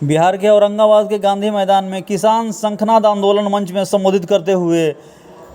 बिहार के औरंगाबाद के गांधी मैदान में किसान शंखनाद आंदोलन मंच में संबोधित करते हुए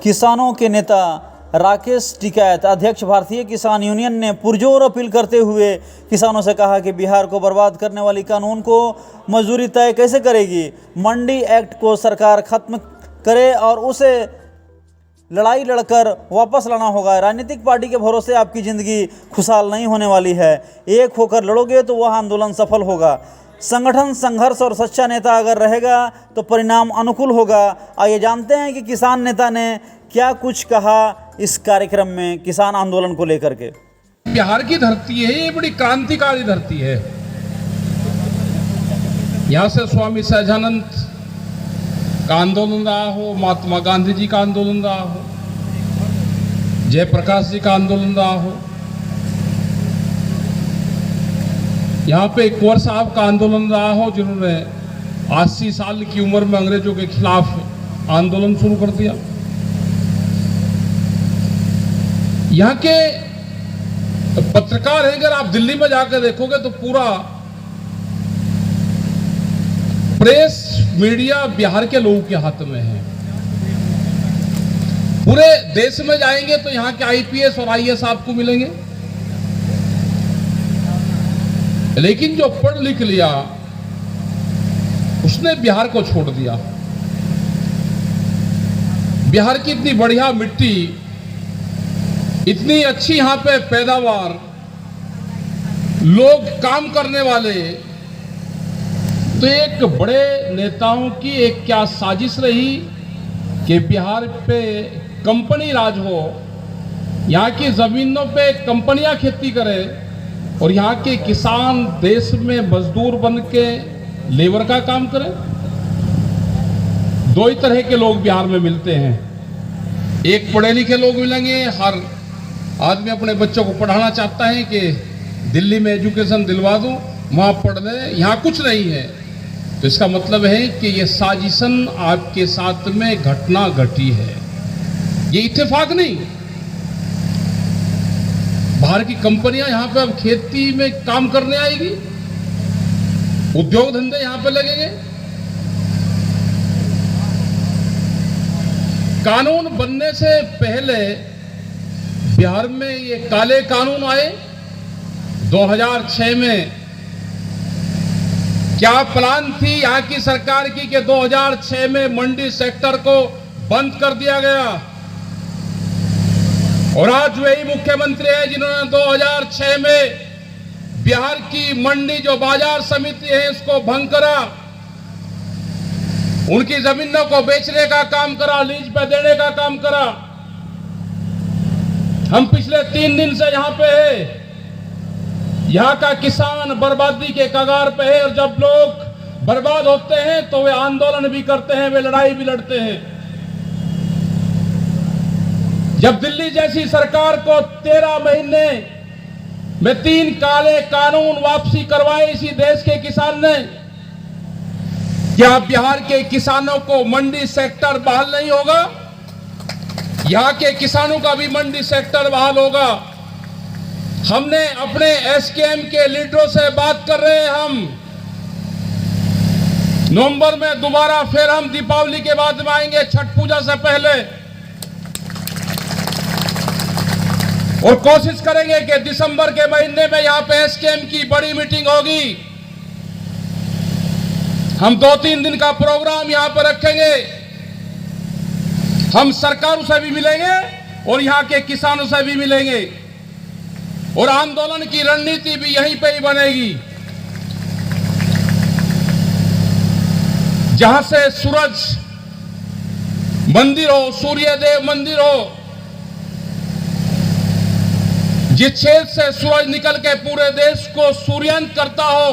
किसानों के नेता राकेश टिकैत अध्यक्ष भारतीय किसान यूनियन ने पुरजोर अपील करते हुए किसानों से कहा कि बिहार को बर्बाद करने वाली कानून को मजदूरी तय कैसे करेगी। मंडी एक्ट को सरकार खत्म करे और उसे लड़ाई लड़कर वापस लाना होगा। राजनीतिक पार्टी के भरोसे आपकी ज़िंदगी खुशहाल नहीं होने वाली है। एक होकर लड़ोगे तो वह आंदोलन सफल होगा। संगठन, संघर्ष और सच्चा नेता अगर रहेगा तो परिणाम अनुकूल होगा। आइए जानते हैं कि किसान नेता ने क्या कुछ कहा इस कार्यक्रम में किसान आंदोलन को लेकर के। बिहार की धरती है, ये बड़ी क्रांतिकारी धरती है। यहाँ से स्वामी सहजानंद का आंदोलन रहा हो, महात्मा गांधी जी का आंदोलन रहा हो, जयप्रकाश जी का आंदोलन रहा हो, यहाँ पे कुंवर साहब का आंदोलन रहा हो जिन्होंने 80 साल की उम्र में अंग्रेजों के खिलाफ आंदोलन शुरू कर दिया। यहाँ के पत्रकार हैं, अगर आप दिल्ली में जाकर देखोगे तो पूरा प्रेस मीडिया बिहार के लोगों के हाथ में है। पूरे देश में जाएंगे तो यहाँ के आईपीएस और आईएएस आपको मिलेंगे, लेकिन जो पढ़ लिख लिया उसने बिहार को छोड़ दिया। बिहार की इतनी बढ़िया मिट्टी, इतनी अच्छी यहाँ पे पैदावार, लोग काम करने वाले, तो एक बड़े नेताओं की एक क्या साजिश रही कि बिहार पे कंपनी राज हो, यहाँ की जमीनों पे कंपनियां खेती करें और यहाँ के किसान देश में मजदूर बन के लेबर का काम करें। दो ही तरह के लोग बिहार में मिलते हैं, एक पढ़े लिखे लोग मिलेंगे। हर आदमी अपने बच्चों को पढ़ाना चाहता है कि दिल्ली में एजुकेशन दिलवा दूं, वहां पढ़ ले, यहाँ कुछ नहीं है। तो इसका मतलब है कि ये साजिशन आपके साथ में घटना घटी है, ये इत्तेफाक नहीं। बाहर की कंपनियां यहाँ पे अब खेती में काम करने आएगी, उद्योग धंधे यहाँ पे लगेंगे। कानून बनने से पहले बिहार में ये काले कानून आए 2006 में। क्या प्लान थी यहाँ की सरकार की कि 2006 में मंडी सेक्टर को बंद कर दिया गया, और आज वही मुख्यमंत्री है जिन्होंने 2006 में बिहार की मंडी जो बाजार समिति है इसको भंग करा, उनकी जमीनों को बेचने का काम करा, लीज पे देने का काम करा। हम पिछले 3 दिन से यहाँ पे है, यहाँ का किसान बर्बादी के कगार पे है, और जब लोग बर्बाद होते हैं तो वे आंदोलन भी करते हैं, वे लड़ाई भी लड़ते हैं। जब दिल्ली जैसी सरकार को 13 महीने में 3 काले कानून वापसी करवाए इसी देश के किसान ने, क्या बिहार के किसानों को मंडी सेक्टर बहाल नहीं होगा? यहाँ के किसानों का भी मंडी सेक्टर बहाल होगा। हमने अपने एसकेएम के लीडरों से बात कर रहे हैं। हम नवंबर में दोबारा फिर हम दीपावली के बाद में आएंगे, छठ पूजा से पहले, और कोशिश करेंगे कि दिसंबर के महीने में यहाँ पे एसकेएम की बड़ी मीटिंग होगी। हम 2-3 दिन का प्रोग्राम यहाँ पर रखेंगे। हम सरकारों से भी मिलेंगे और यहाँ के किसानों से भी मिलेंगे, और आंदोलन की रणनीति भी यहीं पे ही बनेगी। जहां से सूरज मंदिर हो, सूर्यदेव मंदिर हो, जिस क्षेत्र से सूरज निकल के पूरे देश को सूर्यास्त करता हो,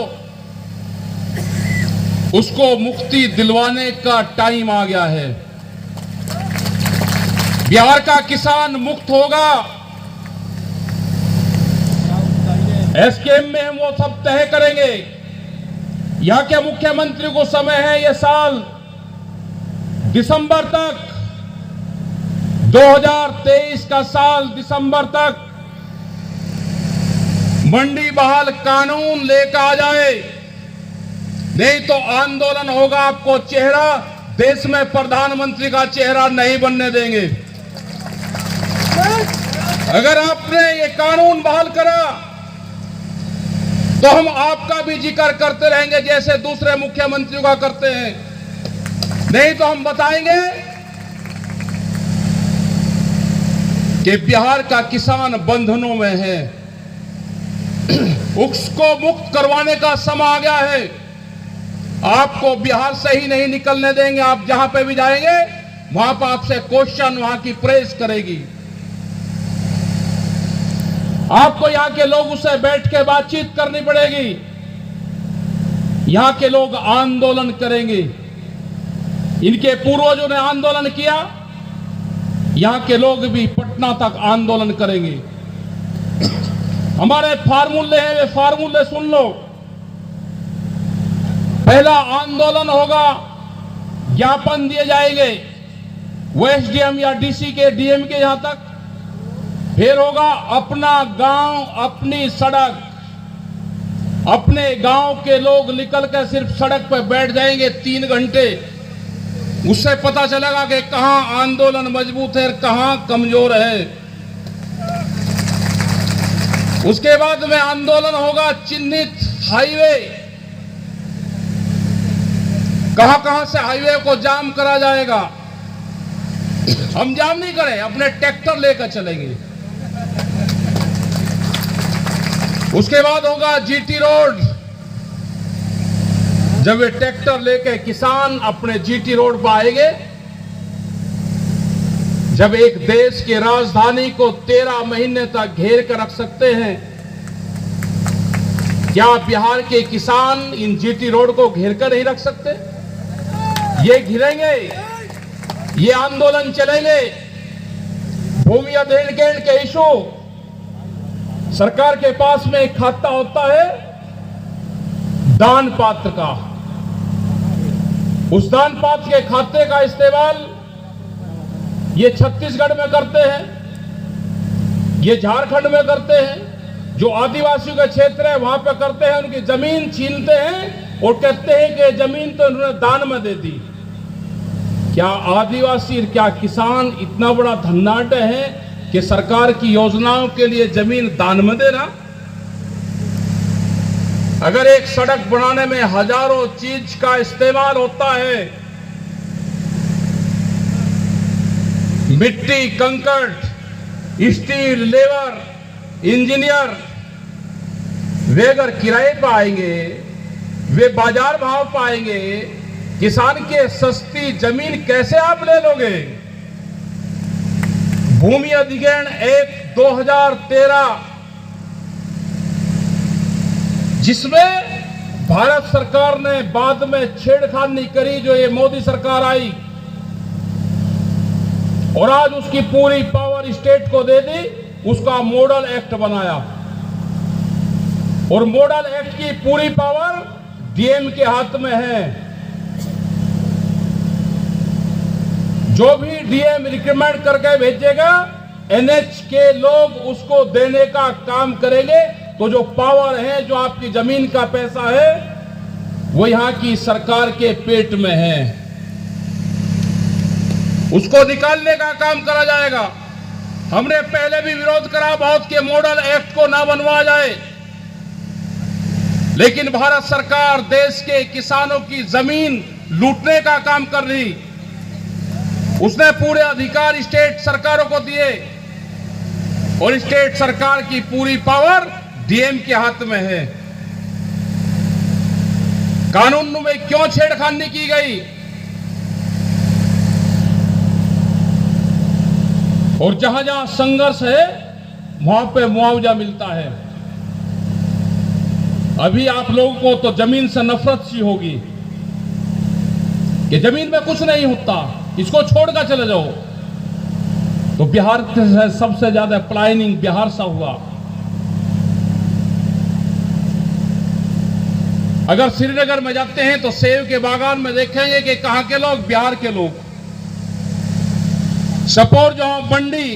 उसको मुक्ति दिलवाने का टाइम आ गया है। बिहार का किसान मुक्त होगा। एसकेएम में हम वो सब तय करेंगे। यहाँ के मुख्यमंत्री को समय है ये साल दिसंबर तक, 2023 का साल दिसंबर तक मंडी बहाल कानून लेकर आ जाए। नहीं तो आंदोलन होगा, आपको चेहरा देश में प्रधानमंत्री का चेहरा नहीं बनने देंगे। अगर आपने ये कानून बहाल करा तो हम आपका भी जिक्र करते रहेंगे जैसे दूसरे मुख्यमंत्रियों का करते हैं। नहीं तो हम बताएंगे कि बिहार का किसान बंधनों में है, उसको मुक्त करवाने का समय आ गया है। आपको बिहार से ही नहीं निकलने देंगे। आप जहां पे भी जाएंगे वहां पर आपसे क्वेश्चन, वहां की प्रेस करेगी। आपको यहां के लोग उससे बैठ के बातचीत करनी पड़ेगी। यहां के लोग आंदोलन करेंगे। इनके पूर्वजों ने आंदोलन किया, यहां के लोग भी पटना तक आंदोलन करेंगे। हमारे फार्मूले हैं, वे फार्मूले सुन लो। पहला आंदोलन होगा, ज्ञापन दिए जाएंगे वो एसडीएम या डीसी के, डीएम के यहां तक। फिर होगा अपना गांव अपनी सड़क। अपने गांव के लोग निकल कर सिर्फ सड़क पर बैठ जाएंगे 3 घंटे। उससे पता चलेगा कि कहां आंदोलन मजबूत है और कहां कमजोर है। उसके बाद में आंदोलन होगा चिन्हित हाईवे। कहां कहां से हाईवे को जाम करा जाएगा। हम जाम नहीं करें, अपने ट्रैक्टर लेकर चलेंगे। उसके बाद होगा जीटी रोड। जब ये ट्रैक्टर लेके किसान अपने जीटी रोड पर आएंगे, जब एक देश की राजधानी को 13 महीने तक घेर कर रख सकते हैं, क्या बिहार के किसान इन जीटी रोड को घेर कर नहीं रख सकते? ये घिरेंगे, ये आंदोलन चलेंगे। भूमि अधिग्रहण के इशू, सरकार के पास में एक खाता होता है दान पात्र का। उस दान पात्र के खाते का इस्तेमाल ये छत्तीसगढ़ में करते हैं, ये झारखंड में करते हैं। जो आदिवासियों का क्षेत्र है वहां पे करते हैं, उनकी जमीन छीनते हैं और कहते हैं कि जमीन तो उन्होंने दान में दे दी। क्या आदिवासी, क्या किसान इतना बड़ा धन्नाट है कि सरकार की योजनाओं के लिए जमीन दान में देना? अगर एक सड़क बनाने में हजारों चीज का इस्तेमाल होता है, मिट्टी, कंकड़, स्टील, लेबर, इंजीनियर, वे अगर किराए पर आएंगे, वे बाजार भाव पाएंगे, किसान के सस्ती जमीन कैसे आप ले लोगे? भूमि अधिग्रहण एक्ट 2013, जिसमें भारत सरकार ने बाद में छेड़खानी करी, जो ये मोदी सरकार आई और आज उसकी पूरी पावर स्टेट को दे दी, उसका मॉडल एक्ट बनाया। और मॉडल एक्ट की पूरी पावर डीएम के हाथ में है। जो भी डीएम रिकमेंड करके भेजेगा, एनएच के लोग उसको देने का काम करेंगे। तो जो पावर है, जो आपकी जमीन का पैसा है, वो यहां की सरकार के पेट में है, उसको निकालने का काम करा जाएगा। हमने पहले भी विरोध करा बहुत के मॉडल एक्ट को ना बनवाया जाए, लेकिन भारत सरकार देश के किसानों की जमीन लूटने का काम कर रही। उसने पूरे अधिकार स्टेट सरकारों को दिए और स्टेट सरकार की पूरी पावर डीएम के हाथ में है। कानून में क्यों छेड़खानी की गई? और जहां जहां संघर्ष है वहां पे मुआवजा मिलता है। अभी आप लोगों को तो जमीन से नफरत सी होगी कि जमीन में कुछ नहीं होता, इसको छोड़कर चले जाओ। तो बिहार से सबसे ज्यादा प्लानिंग बिहार से हुआ। अगर श्रीनगर में जाते हैं तो सेब के बागान में देखेंगे कि कहां के लोग, बिहार के लोग। सपोर जो मंडी,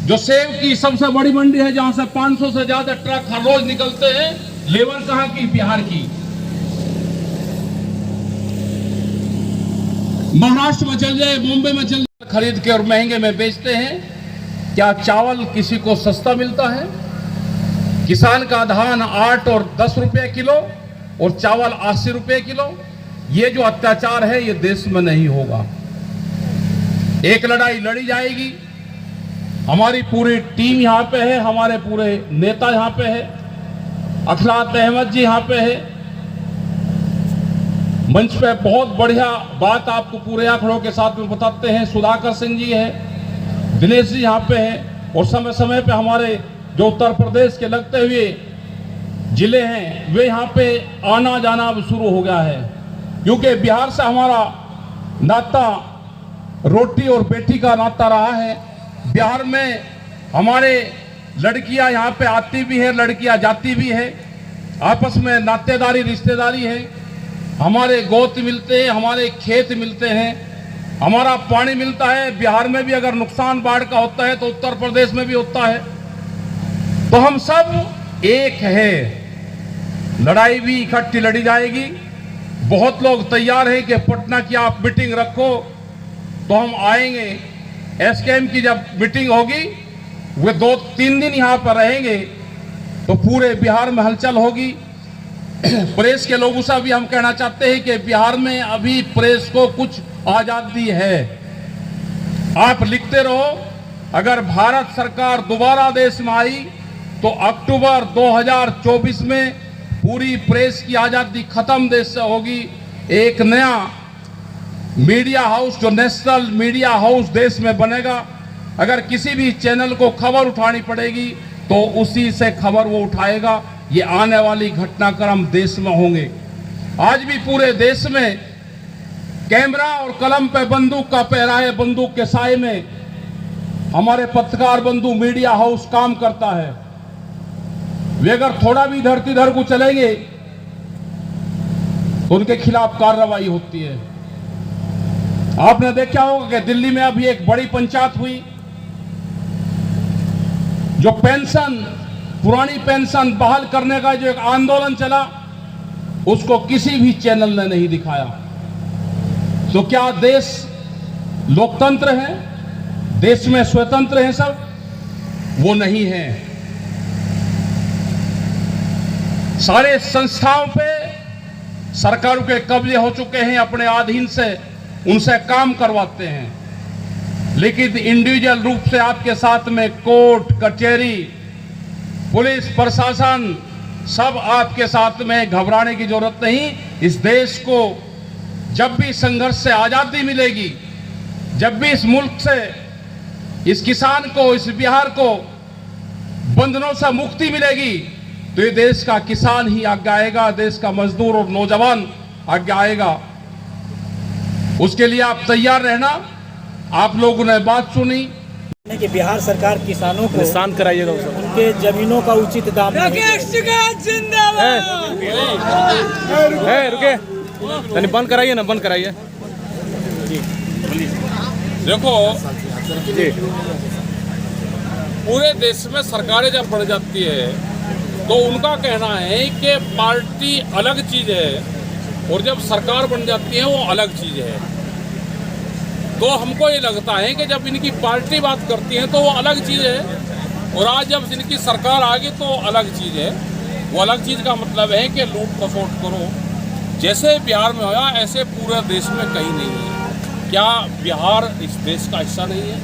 जो सेब की सबसे बड़ी मंडी है, जहां से 500 से ज्यादा ट्रक हर रोज निकलते हैं, लेबर कहां की? बिहार की। महाराष्ट्र में चल जाए, बॉम्बे में चल जाए, खरीद के और महंगे में बेचते हैं। क्या चावल किसी को सस्ता मिलता है? किसान का धान 8 और 10 रुपए किलो और चावल 80 रुपए किलो। ये जो अत्याचार है ये देश में नहीं होगा। एक लड़ाई लड़ी जाएगी। हमारी पूरी टीम यहाँ पे है, हमारे पूरे नेता यहाँ पे है, अखलाक अहमद जी यहाँ पे है। मंच पे बहुत बढ़िया बात आपको पूरे आंकड़ों के साथ में बताते हैं। सुधाकर सिंह जी है, दिनेश जी यहाँ पे हैं, और समय समय पे हमारे जो उत्तर प्रदेश के लगते हुए जिले हैं वे यहाँ पे आना जाना अब शुरू हो गया है, क्योंकि बिहार से हमारा नाता रोटी और बेटी का नाता रहा है। बिहार में हमारे लड़कियां यहाँ पे आती भी है, लड़कियां जाती भी है, आपस में नातेदारी रिश्तेदारी है। हमारे गोत मिलते हैं, हमारे खेत मिलते हैं, हमारा पानी मिलता है। बिहार में भी अगर नुकसान बाढ़ का होता है तो उत्तर प्रदेश में भी होता है। तो हम सब एक है, लड़ाई भी इकट्ठी लड़ी जाएगी। बहुत लोग तैयार हैं कि पटना की आप मीटिंग रखो तो हम आएंगे। एसकेएम की जब मीटिंग होगी वे 2-3 दिन यहाँ पर रहेंगे तो पूरे बिहार में हलचल होगी। प्रेस के लोगों से भी हम कहना चाहते हैं कि बिहार में अभी प्रेस को कुछ आजादी है। आप लिखते रहो। अगर भारत सरकार दोबारा देश में आई तो अक्टूबर 2024 में पूरी प्रेस की आजादी खत्म देश से होगी। एक नया मीडिया हाउस जो नेशनल मीडिया हाउस देश में बनेगा। अगर किसी भी चैनल को खबर उठानी पड़ेगी तो उसी से खबर वो उठाएगा। ये आने वाली घटनाक्रम देश में होंगे। आज भी पूरे देश में कैमरा और कलम पे बंदूक का पहरा है। बंदूक के साए में हमारे पत्रकार बंधु मीडिया हाउस काम करता है। वे अगर थोड़ा भी धरती धर को चलेंगे तो उनके खिलाफ कार्रवाई होती है। आपने देखा होगा कि दिल्ली में अभी एक बड़ी पंचायत हुई। जो पेंशन, पुरानी पेंशन बहाल करने का जो एक आंदोलन चला, उसको किसी भी चैनल ने नहीं दिखाया। तो क्या देश लोकतंत्र है? देश में स्वतंत्र है सब? वो नहीं है। सारे संस्थाओं पे सरकारों के कब्जे हो चुके हैं। अपने अधीन से उनसे काम करवाते हैं, लेकिन इंडिविजुअल रूप से आपके साथ में कोर्ट कचहरी पुलिस प्रशासन सब आपके साथ में। घबराने की जरूरत नहीं। इस देश को जब भी संघर्ष से आजादी मिलेगी, जब भी इस मुल्क से, इस किसान को, इस बिहार को बंधनों से मुक्ति मिलेगी तो ये देश का किसान ही आगे आएगा, देश का मजदूर और नौजवान आगे आएगा। उसके लिए आप तैयार रहना। आप लोगों ने बात सुनी कि बिहार सरकार किसानों को शांत कराइएगा उनके जमीनों का उचित दाम नहीं दे है। रुके, यानी बंद कराइए ना, बंद कराइए। देखो पूरे देश में सरकारें जब बढ़ जाती है तो उनका कहना है कि पार्टी अलग चीज है और जब सरकार बन जाती है वो अलग चीज है। तो हमको ये लगता है कि जब इनकी पार्टी बात करती है तो वो अलग चीज़ है, और आज जब इनकी सरकार आ गई तो अलग चीज़ है। वो अलग चीज़ का मतलब है कि लूट खसोट करो। जैसे बिहार में होया ऐसे पूरे देश में कहीं नहीं है। क्या बिहार इस देश का हिस्सा नहीं है?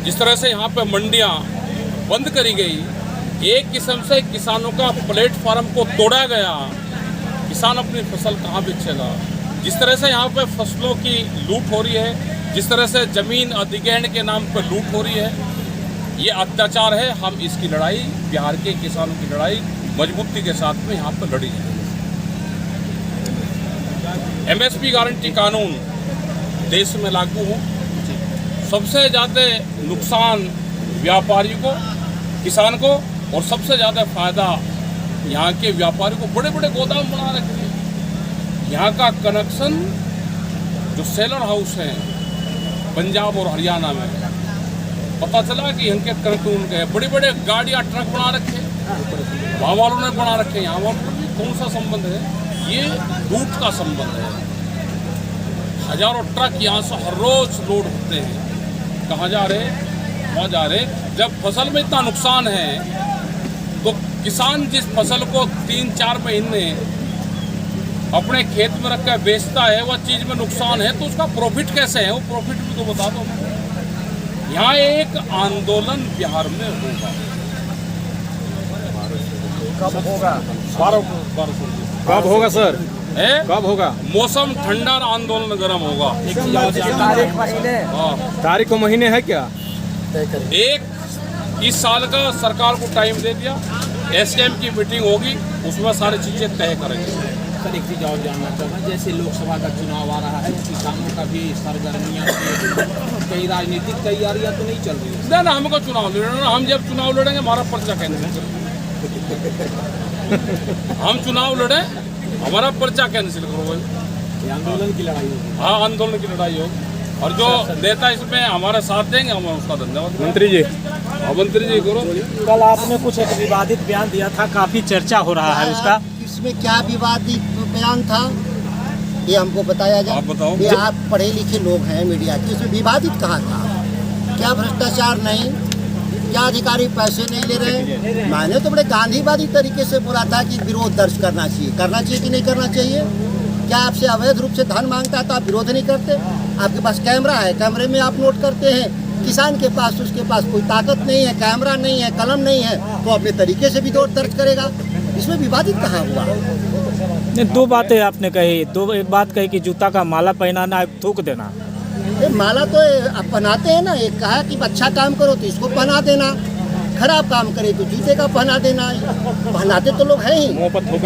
जिस तरह से यहाँ पे मंडियाँ बंद करी गई, एक किस्म से किसानों का प्लेटफार्म को तोड़ा गया। किसान अपनी फसल कहाँ बेचेगा? जिस तरह से यहाँ पे फसलों की लूट हो रही है, जिस तरह से ज़मीन अधिग्रहण के नाम पर लूट हो रही है, ये अत्याचार है। हम इसकी लड़ाई, बिहार के किसानों की लड़ाई मजबूती के साथ में यहाँ पर लड़ी जाएगी। एमएसपी गारंटी कानून देश में लागू हो। सबसे ज़्यादा नुकसान व्यापारी को, किसान को, और सबसे ज़्यादा फायदा यहाँ के व्यापारी को। बड़े बड़े गोदाम बना रखे हैं। यहाँ का कनेक्शन जो सेलर हाउस हैं पंजाब और हरियाणा में, पता चला कि इनके कनेक्शन के बड़े बड़े गाड़ियाँ ट्रक बना रखे हैं। वहाँ वालों ने बना रखे हैं। यहाँ वालों में कौन सा संबंध है? ये लूट का संबंध है। हजारों ट्रक यहाँ से हर रोज लोड होते हैं। कहाँ जा रहे, वहाँ जा रहे। जब फसल में इतना नुकसान है तो किसान जिस फसल को 3-4 महीने अपने खेत में रख कर बेचता है, वह चीज़ में नुकसान है तो उसका प्रॉफिट कैसे है, वो प्रॉफिट भी तो बता दो। यहाँ एक आंदोलन बिहार में होगा। कब होगा? 1200 कब होगा सर? कब होगा? मौसम ठंडा और आंदोलन गर्म होगा। तारीख को महीने है क्या? इस साल का सरकार को टाइम दे दिया, एसकेएम की मीटिंग होगी, उसमें सारी चीजें तय करेंगे। सर एक चीज़ और जानना चाहूँगा, जैसे लोकसभा का चुनाव आ रहा है, किसानों का भी सरगर्मियाँ कई राजनीतिक तैयारियाँ तो नहीं चल रही है? ना हमको चुनाव लड़ना, हम जब चुनाव लड़ेंगे हमारा पर्चा कैंसिल। हम चुनाव लड़े, हमारा पर्चा कैंसिल करो भाई। आंदोलन की लड़ाई होगी। हाँ, आंदोलन की लड़ाई होगी और जो नेता इसमें हमारा साथ देंगे हम उसका धन्यवाद। मंत्री जी, मंत्री जी करो। कल आपने कुछ एक विवादित बयान दिया था, काफी चर्चा हो रहा है उसका। इसमें क्या विवादित बयान था ये हमको बताया जाए। आप बताओ। ये आप पढ़े लिखे लोग हैं मीडिया के, इसमें विवादित कहाँ था? क्या भ्रष्टाचार नहीं, क्या अधिकारी पैसे नहीं ले रहे? मैंने तो बड़े गांधीवादी तरीके से बोला था कि विरोध दर्ज करना चाहिए कि नहीं करना चाहिए। क्या आपसे अवैध रूप से धन मांगता है तो आप विरोध नहीं करते? आपके पास कैमरा है, कैमरे में आप नोट करते हैं। किसान के पास, उसके पास कोई ताकत नहीं है, कैमरा नहीं है, कलम नहीं है, तो अपने तरीके से विरोध दर्ज करेगा। इसमें विवादित कहाँ हुआ? नहीं, दो बातें आपने कही। एक बात कही कि जूता का माला पहनाना, एक थूक देना। ये माला तो आप पहनाते हैं ना, एक कहा कि अच्छा काम करो तो इसको पहना देना, खराब काम करे तो जूते का पहना देना। पहनाते तो लोग हैं ही।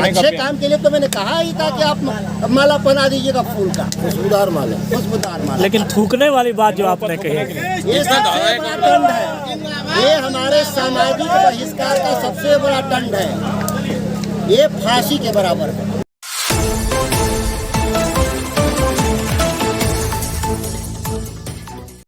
अच्छे काम के लिए तो मैंने कहा ही था कि आप माला पहना दीजिएगा फूल का, खुशबूदार माला। लेकिन थूकने वाली बात जो आपने कही, ये सबसे बड़ा दंड है। ये हमारे सामाजिक बहिष्कार का सबसे बड़ा दंड है। ये फांसी के बराबर है।